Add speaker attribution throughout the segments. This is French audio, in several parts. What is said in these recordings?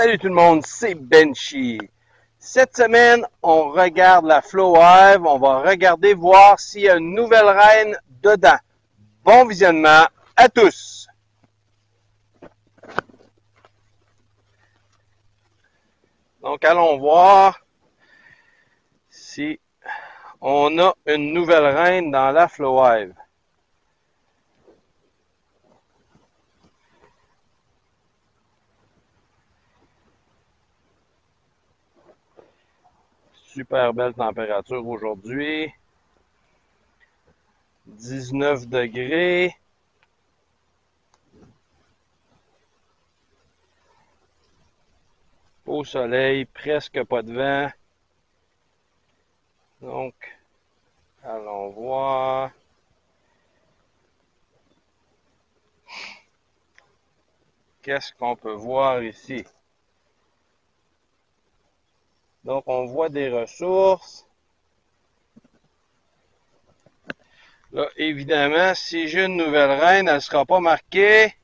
Speaker 1: Salut tout le monde, c'est Benchy. Cette semaine, on regarde la Flow Hive. On va regarder voir s'il y a une nouvelle reine dedans. Bon visionnement à tous. Donc, allons voir si on a une nouvelle reine dans la Flow Hive. Super belle température aujourd'hui. 19 degrés. Beau soleil, presque pas de vent. Donc, allons voir. Qu'est-ce qu'on peut voir ici? Donc, on voit des ressources. Là, évidemment, si j'ai une nouvelle reine, elle ne sera pas marquée.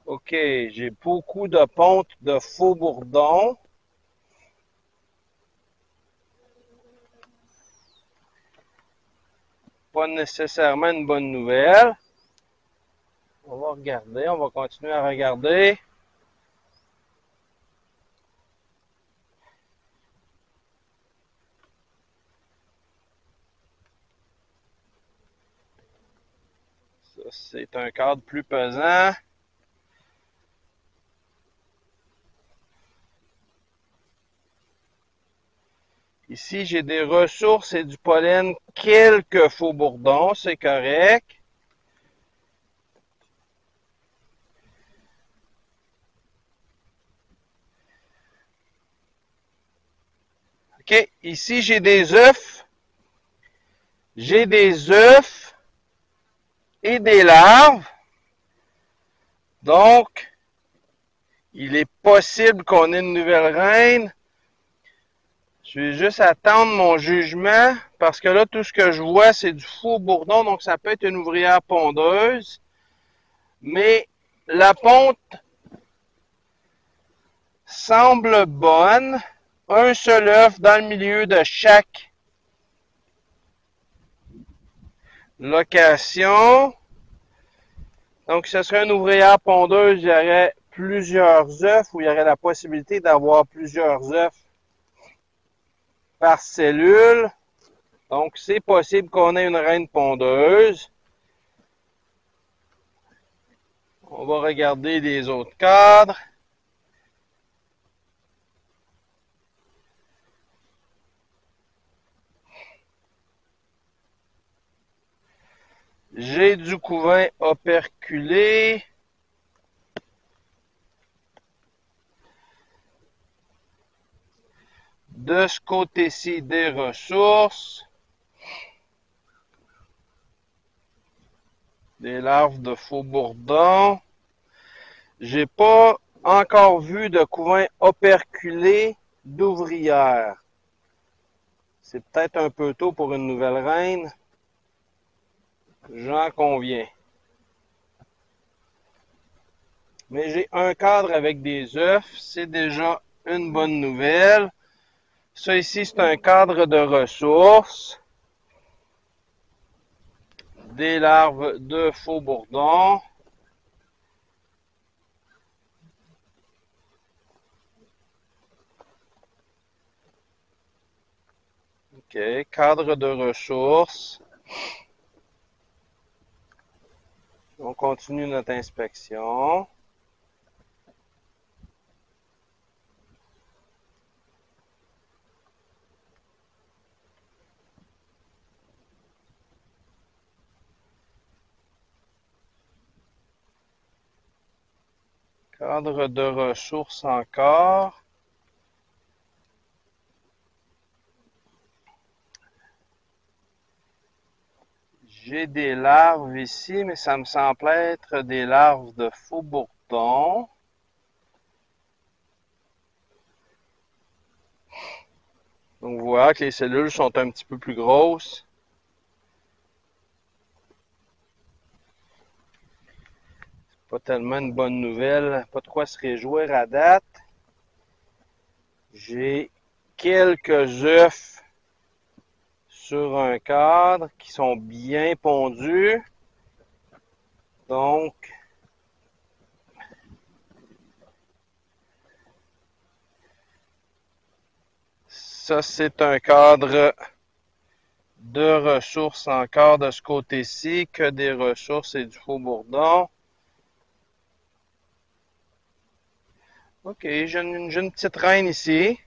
Speaker 1: OK, j'ai beaucoup de pontes de faux bourdons. Pas nécessairement une bonne nouvelle. On va regarder, on va continuer à regarder. Ça, c'est un cadre plus pesant. Ici, j'ai des ressources et du pollen, quelques faux bourdons, c'est correct. OK, ici, j'ai des œufs. J'ai des œufs et des larves. Donc, il est possible qu'on ait une nouvelle reine. Je vais juste attendre mon jugement parce que là, tout ce que je vois, c'est du faux bourdon. Donc, ça peut être une ouvrière pondeuse. Mais la ponte semble bonne. Un seul œuf dans le milieu de chaque location. Donc, ce serait une ouvrière pondeuse. Il y aurait plusieurs œufs ou il y aurait la possibilité d'avoir plusieurs œufs par cellule. Donc, c'est possible qu'on ait une reine pondeuse. On va regarder les autres cadres. J'ai du couvain operculé. De ce côté-ci, des ressources. Des larves de faux bourdons. J'ai pas encore vu de couvain operculé d'ouvrière. C'est peut-être un peu tôt pour une nouvelle reine. J'en conviens. Mais j'ai un cadre avec des œufs. C'est déjà une bonne nouvelle. Ça ici, c'est un cadre de ressources. Des larves de faux bourdons. OK, cadre de ressources. On continue notre inspection. Cadre de ressources encore. J'ai des larves ici, mais ça me semble être des larves de faux bourdons. Donc, vous voyez que les cellules sont un petit peu plus grosses. Pas tellement une bonne nouvelle. Pas de quoi se réjouir à date. J'ai quelques œufs sur un cadre qui sont bien pondus. Donc, ça, c'est un cadre de ressources encore de ce côté-ci, que des ressources et du faux bourdon. OK, j'ai une petite reine ici.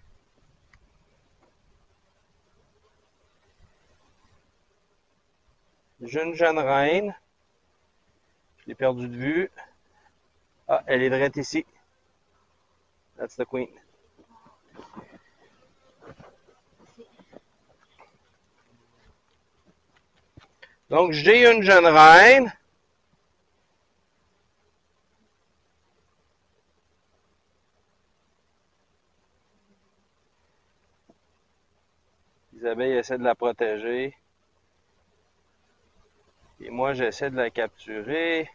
Speaker 1: J'ai une jeune reine. Je l'ai perdue de vue. Ah, elle est droite ici. That's the queen. Donc, j'ai une jeune reine. Isabelle essaie de la protéger. Et moi, j'essaie de la capturer.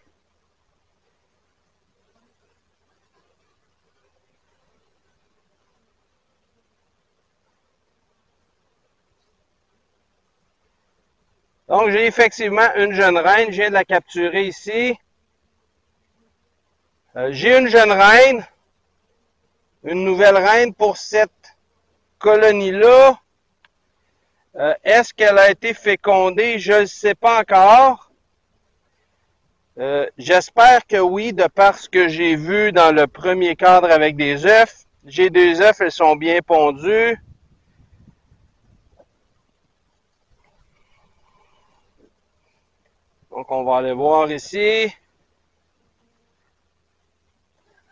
Speaker 1: Donc, j'ai effectivement une jeune reine. Je viens de la capturer ici. J'ai une jeune reine. Une nouvelle reine pour cette colonie-là. Est-ce qu'elle a été fécondée? Je ne sais pas encore. J'espère que oui, de par ce que j'ai vu dans le premier cadre avec des œufs. J'ai deux œufs, elles sont bien pondues. Donc, on va aller voir ici.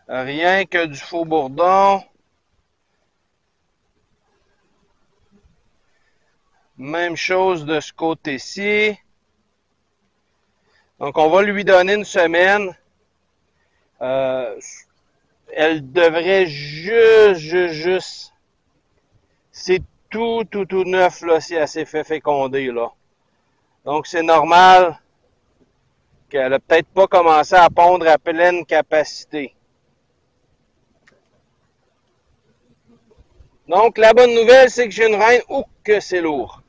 Speaker 1: Rien que du faux bourdon. Même chose de ce côté-ci. Donc, on va lui donner une semaine. Elle devrait juste. C'est tout neuf, là, si elle s'est fait féconder, là. Donc, c'est normal qu'elle a peut-être pas commencé à pondre à pleine capacité. Donc, la bonne nouvelle, c'est que j'ai une reine ou que c'est lourd.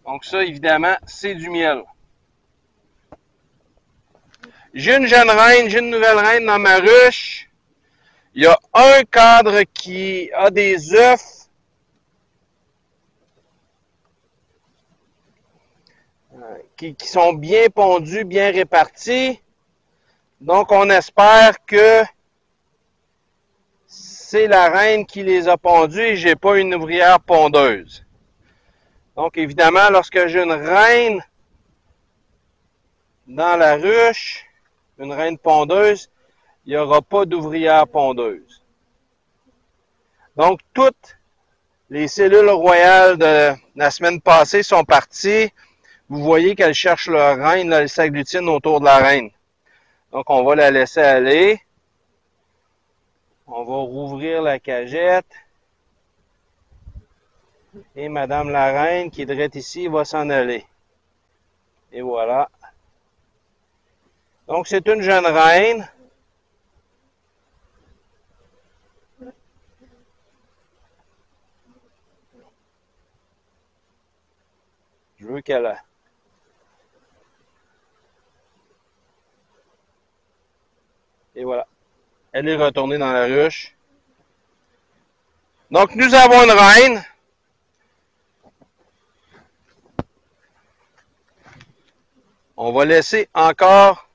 Speaker 1: Donc, ça, évidemment, c'est du miel. J'ai une jeune reine, j'ai une nouvelle reine dans ma ruche. Il y a un cadre qui a des œufs. Qui sont bien pondus, bien répartis. Donc, on espère que c'est la reine qui les a pondus et j'ai pas une ouvrière pondeuse. Donc, évidemment, lorsque j'ai une reine dans la ruche, une reine pondeuse, il n'y aura pas d'ouvrière pondeuse. Donc, toutes les cellules royales de la semaine passée sont parties. Vous voyez qu'elles cherchent leur reine, là, elles s'agglutinent autour de la reine. Donc, on va la laisser aller. On va rouvrir la cagette. Et Madame la Reine, qui est direct ici, va s'en aller. Et voilà. Donc, c'est une jeune reine. Je veux qu'elle a. Et voilà. Elle est retournée dans la ruche. Donc, nous avons une reine. On va laisser encore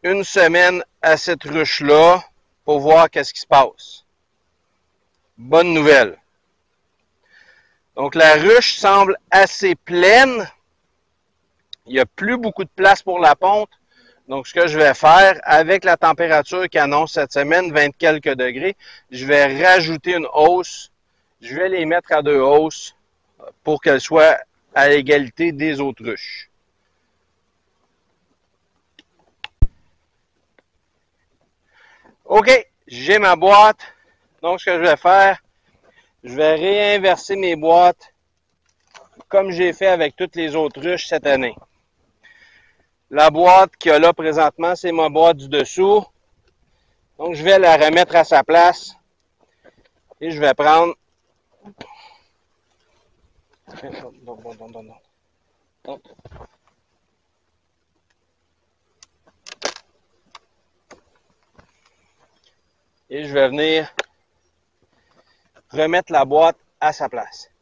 Speaker 1: une semaine à cette ruche-là pour voir qu'est-ce qui se passe. Bonne nouvelle. Donc, la ruche semble assez pleine. Il n'y a plus beaucoup de place pour la ponte. Donc, ce que je vais faire, avec la température qui annonce cette semaine, 20 quelques degrés, je vais rajouter une hausse. Je vais les mettre à 2 hausses pour qu'elles soient à l'égalité des autres ruches. OK, j'ai ma boîte. Donc, ce que je vais faire, je vais réinverser mes boîtes comme j'ai fait avec toutes les autres ruches cette année. La boîte qu'il y a là présentement, c'est ma boîte du dessous. Donc, je vais la remettre à sa place. Et je vais prendre... Et je vais venir remettre la boîte à sa place.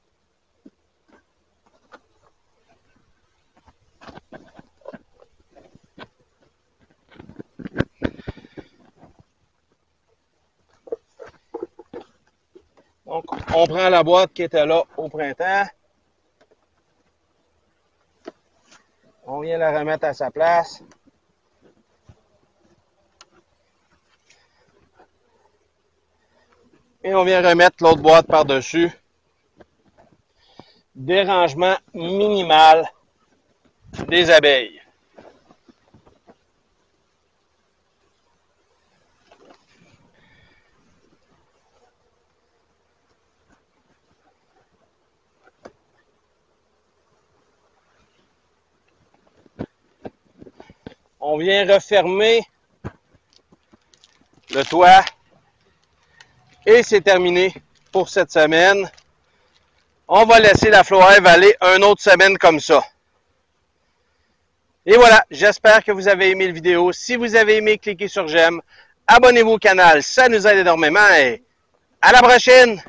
Speaker 1: Donc, on prend la boîte qui était là au printemps. On vient la remettre à sa place. Et on vient remettre l'autre boîte par-dessus. Dérangement minimal des abeilles. On vient refermer le toit et c'est terminé pour cette semaine. On va laisser la Flohive aller une autre semaine comme ça. Et voilà, j'espère que vous avez aimé la vidéo. Si vous avez aimé, cliquez sur j'aime. Abonnez-vous au canal, ça nous aide énormément et à la prochaine!